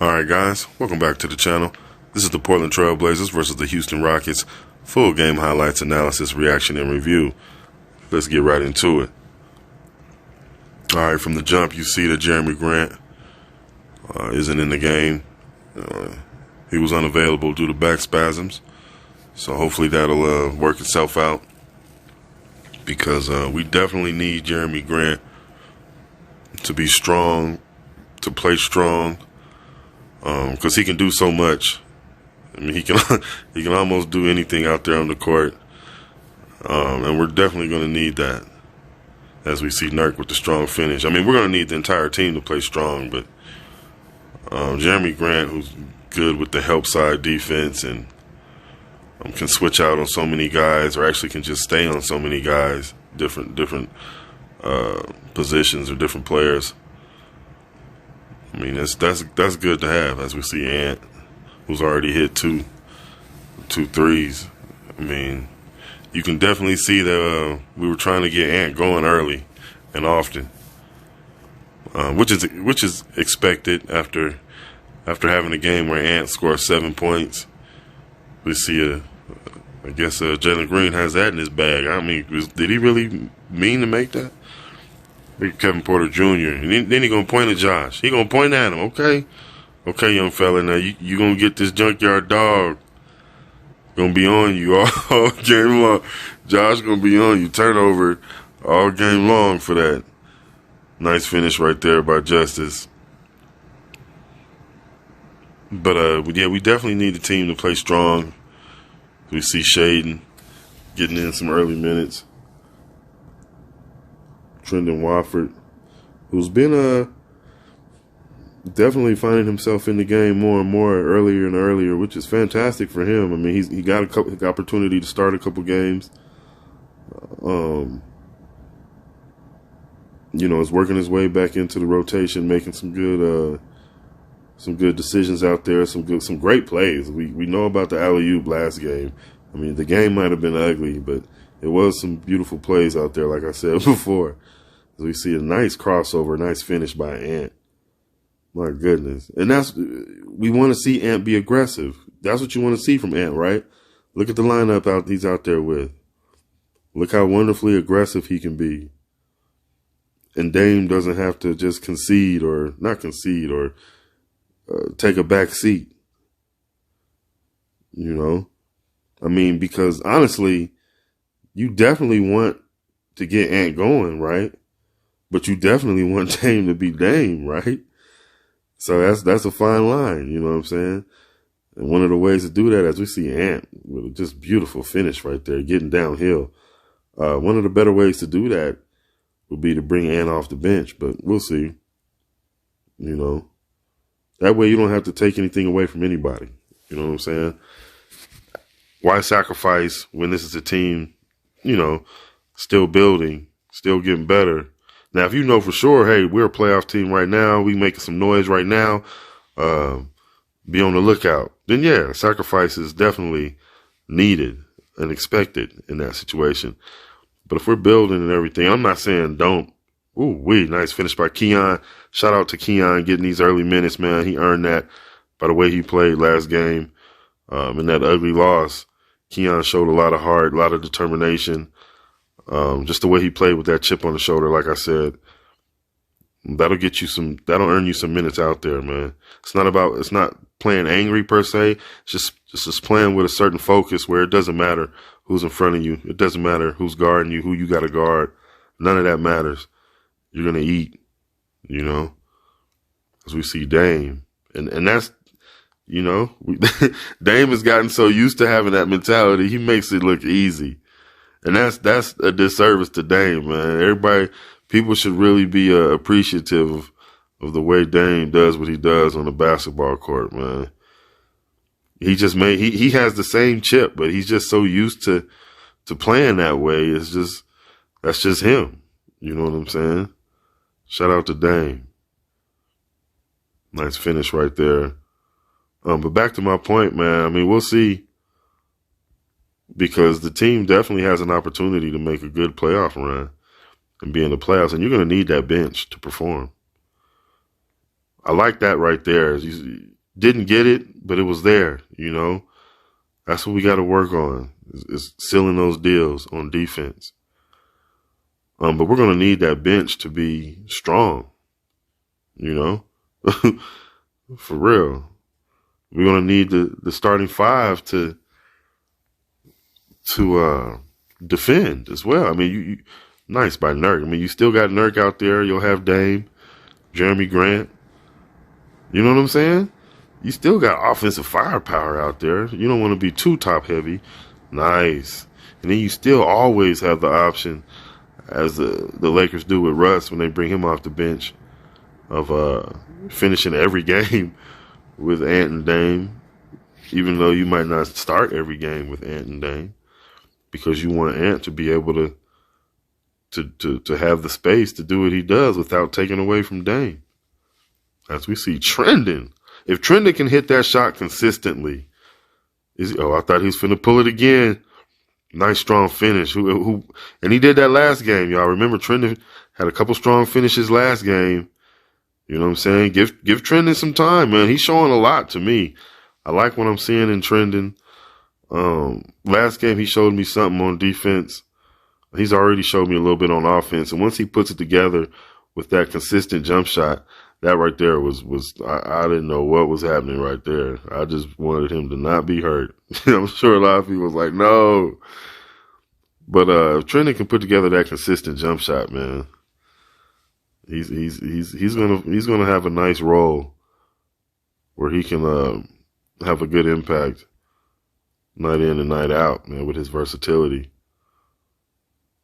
Alright guys, welcome back to the channel. This is the Portland Trail Blazers versus the Houston Rockets. Full game highlights, analysis, reaction, and review. Let's get right into it. Alright, from the jump you see that Jerami Grant isn't in the game. He was unavailable due to back spasms. So hopefully that'll work itself out. Because we definitely need Jerami Grant to be strong, to play strong. Because he can do so much. I mean, he can almost do anything out there on the court, and we're definitely going to need that. As we see Nurk with the strong finish. I mean, we're going to need the entire team to play strong, but Jerami Grant, who's good with the help side defense and can switch out on so many guys, or actually can just stay on so many guys, different positions or different players. I mean, that's good to have, as we see Ant, who's already hit two threes. I mean, you can definitely see that we were trying to get Ant going early and often, which is expected after having a game where Ant scores 7 points. We see I guess Jalen Green has that in his bag. I mean, did he really mean to make that? Kevin Porter Jr. And then he gonna point at Josh. He gonna point at him. Okay, young fella. Now you gonna get this junkyard dog. Gonna be on you all game long. Josh gonna be on you. Turnover all game long for that. Nice finish right there by Justice. But yeah, we definitely need the team to play strong. We see Shaden getting in some early minutes. Trendon Watford, who's been definitely finding himself in the game more and more earlier and earlier, which is fantastic for him. I mean, he got a opportunity to start a couple games. Is working his way back into the rotation, making some good decisions out there, some great plays. We know about the alley-oop last game. I mean, the game might have been ugly, but it was some beautiful plays out there, like I said before. We see a nice crossover, nice finish by Ant. My goodness. And we want to see Ant be aggressive. That's what you want to see from Ant, right? Look at the lineup he's out there with. Look how wonderfully aggressive he can be. And Dame doesn't have to just not concede or take a back seat. I mean, because honestly, you definitely want to get Ant going, right? But you definitely want Dame to be Dame, right? So that's a fine line, you know what I'm saying? And one of the ways to do that, as we see Ant with a just beautiful finish right there, getting downhill. One of the better ways to do that would be to bring Ant off the bench, but we'll see. That way you don't have to take anything away from anybody. You know what I'm saying? Why sacrifice when this is a team, still building, still getting better? Now, if you know for sure, hey, we're a playoff team right now, we making some noise right now, be on the lookout, then yeah, sacrifice is definitely needed and expected in that situation. But if we're building and everything, I'm not saying don't. Nice finish by Keon. Shout out to Keon getting these early minutes, man. He earned that by the way he played last game. In that ugly loss, Keon showed a lot of heart, a lot of determination. Just the way he played with that chip on the shoulder, like I said, that'll earn you some minutes out there, man. It's not playing angry per se. It's just playing with a certain focus where it doesn't matter who's in front of you. It doesn't matter who's guarding you, who you got to guard. None of that matters. You're going to eat, as we see Dame. And that's, Dame has gotten so used to having that mentality, he makes it look easy. And that's a disservice to Dame, man. People should really be appreciative of the way Dame does what he does on the basketball court, man. He has the same chip, but he's just so used to playing that way. That's just him. You know what I'm saying? Shout out to Dame. Nice finish right there. But back to my point, man. I mean, we'll see. Because the team definitely has an opportunity to make a good playoff run and be in the playoffs. And you're going to need that bench to perform. I like that right there. You didn't get it, but it was there, you know. That's what we got to work on, is sealing those deals on defense. But we're going to need that bench to be strong, you know, for real. We're going to need the starting five to defend as well. I mean, you nice by Nurk. I mean, you still got Nurk out there. You'll have Dame, Jeremy Grant. You know what I'm saying? You still got offensive firepower out there. You don't want to be too top heavy. Nice. And then you still always have the option, as the Lakers do with Russ when they bring him off the bench, of finishing every game with Ant and Dame, even though you might not start every game with Ant and Dame, because you want Ant to be able to have the space to do what he does without taking away from Dame. As we see Trendon. If Trendon can hit that shot consistently, I thought he was finna pull it again. Nice strong finish. And he did that last game, y'all. Remember, Trendon had a couple strong finishes last game. You know what I'm saying? Give Trendon some time, man. He's showing a lot to me. I like what I'm seeing in Trendon. Last game he showed me something on defense. He's already showed me a little bit on offense. And once he puts it together with that consistent jump shot, that right there was I didn't know what was happening right there. I just wanted him to not be hurt. I'm sure a lot of people was like, no. But if Trendon can put together that consistent jump shot, man, he's gonna have a nice role where he can have a good impact night in and night out, man, with his versatility.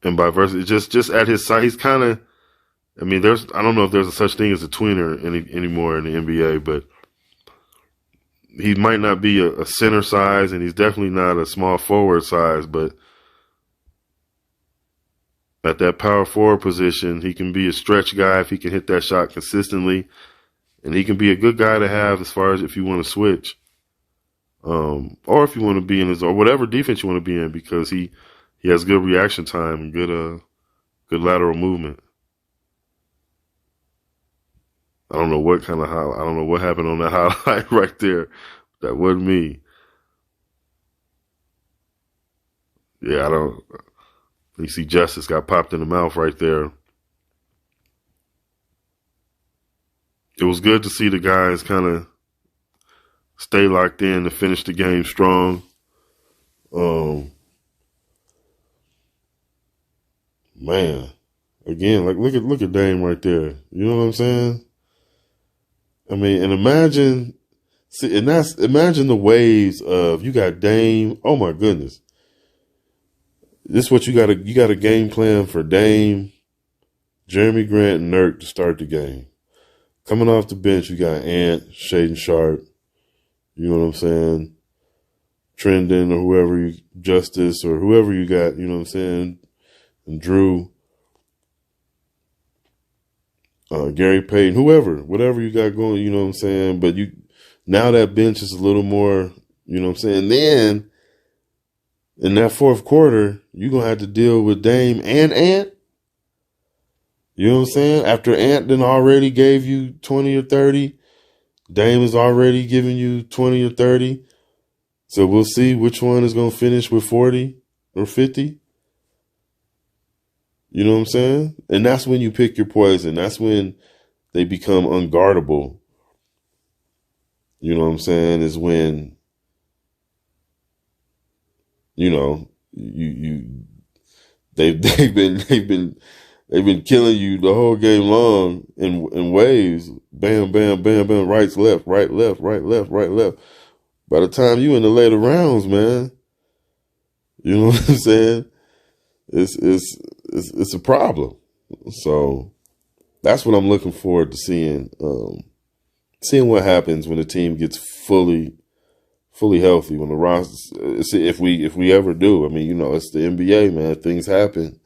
And by versatility, just at his side, he's kind of, I mean, I don't know if there's a such thing as a tweener anymore in the NBA, but he might not be a center size, and he's definitely not a small forward size, but at that power forward position, he can be a stretch guy if he can hit that shot consistently, and he can be a good guy to have as far as if you want to switch, or if you want to be in his, or whatever defense you want to be in, because he has good reaction time and good lateral movement. I don't know what happened on that highlight right there. That wasn't me. Yeah, you see Justice got popped in the mouth right there. It was good to see the guys kind of stay locked in to finish the game strong. Man, again, like look at Dame right there. You know what I'm saying? I mean, and imagine the waves of, you got Dame. Oh my goodness. This is what you got a game plan for Dame, Jeremy Grant, and Nurk to start the game. Coming off the bench, you got Ant, Shaedon Sharpe. You know what I'm saying? Trendon or whoever, Justice or whoever you got, you know what I'm saying? And Drew. Gary Payton, whatever you got going, you know what I'm saying? But now that bench is a little more, you know what I'm saying? Then in that fourth quarter, you're going to have to deal with Dame and Ant. You know what I'm saying? After Ant then already gave you 20 or 30, Dame is already giving you 20 or 30. So we'll see which one is going to finish with 40 or 50. You know what I'm saying? And that's when you pick your poison. That's when they become unguardable. You know what I'm saying? Is when, you know, they've been killing you the whole game long in waves. Bam, bam, bam, bam, right, left, right, left, right, left, right, left. By the time you in the later rounds, man, you know what I'm saying? It's a problem. So that's what I'm looking forward to seeing. Seeing what happens when the team gets fully healthy, when the roster, if we ever do. I mean, you know, it's the NBA, man. Things happen.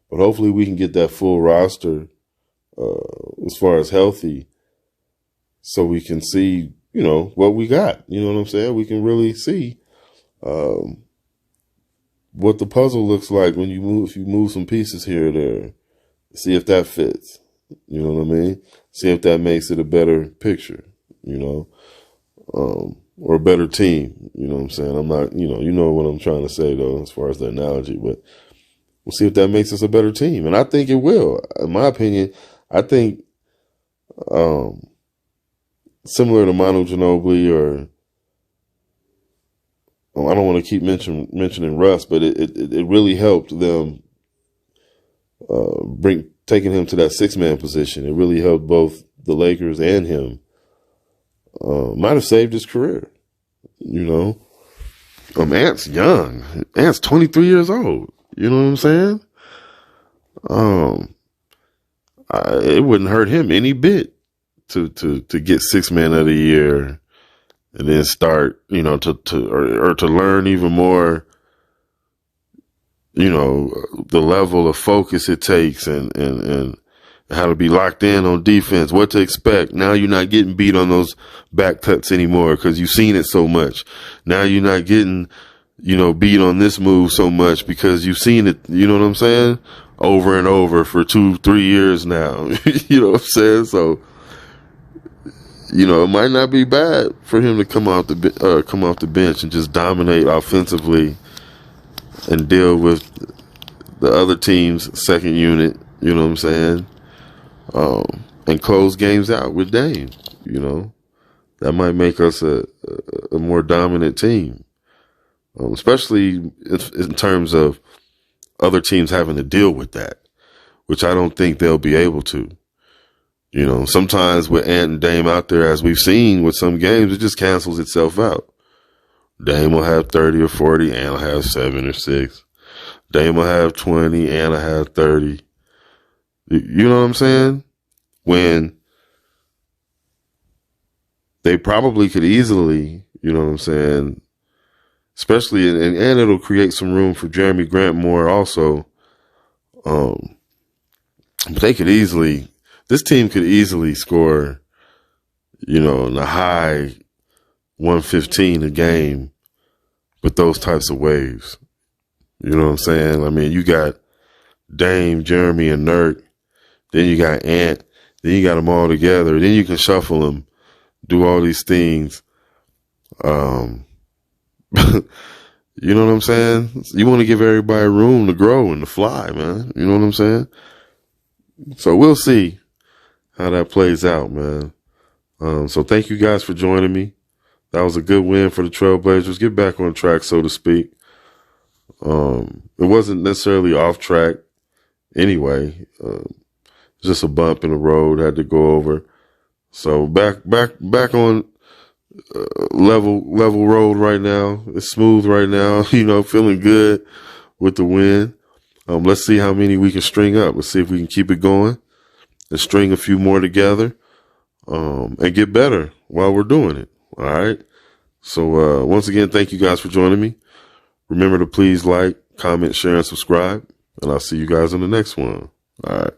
But hopefully we can get that full roster as far as healthy, so we can see, you know, what we got. You know what I'm saying? We can really see what the puzzle looks like when if you move some pieces here or there, see if that fits. You know what I mean? See if that makes it a better picture, or a better team. You know what I'm saying? I'm not, you know what I'm trying to say though, as far as the analogy, but we'll see if that makes us a better team. And I think it will. In my opinion, I think, similar to Manu Ginobili, or I don't want to keep mentioning Russ, but it really helped them taking him to that 6-man position. It really helped both the Lakers and him. Might have saved his career. Ant's young. Ant's 23 years old. You know what I'm saying? It wouldn't hurt him any bit to get 6-man of the year, and then start, to learn even more, the level of focus it takes, and how to be locked in on defense, what to expect. Now you're not getting beat on those back cuts anymore because you've seen it so much. Now you're not getting, beat on this move so much because you've seen it, you know what I'm saying? Over and over for 2-3 years now. You know what I'm saying? So, it might not be bad for him to come off the bench and just dominate offensively and deal with the other team's second unit, you know what I'm saying? And close games out with Dame, that might make us a more dominant team, especially in terms of other teams having to deal with that, which I don't think they'll be able to. Sometimes with Ant and Dame out there, as we've seen with some games, it just cancels itself out. Dame will have 30 or 40, Ant will have 7 or 6. Dame will have 20, Ant will have 30. You know what I'm saying? When they probably could easily, you know what I'm saying, especially, and it'll create some room for Jeremy Grant more also. But this team could easily score, in the high 115 a game with those types of waves. You know what I'm saying? I mean, you got Dame, Jeremy, and Nurk. Then you got Ant. Then you got them all together. Then you can shuffle them, do all these things. You know what I'm saying? You want to give everybody room to grow and to fly, man. You know what I'm saying? So we'll see how that plays out, man. So thank you guys for joining me. That was a good win for the Trailblazers. Get back on track, so to speak. It wasn't necessarily off track anyway. Just a bump in the road, had to go over. So back on level road right now. It's smooth right now. Feeling good with the win. Let's see how many we can string up. Let's see if we can keep it going and string a few more together, and get better while we're doing it. All right. So once again, thank you guys for joining me. Remember to please like, comment, share, and subscribe. And I'll see you guys in the next one. All right.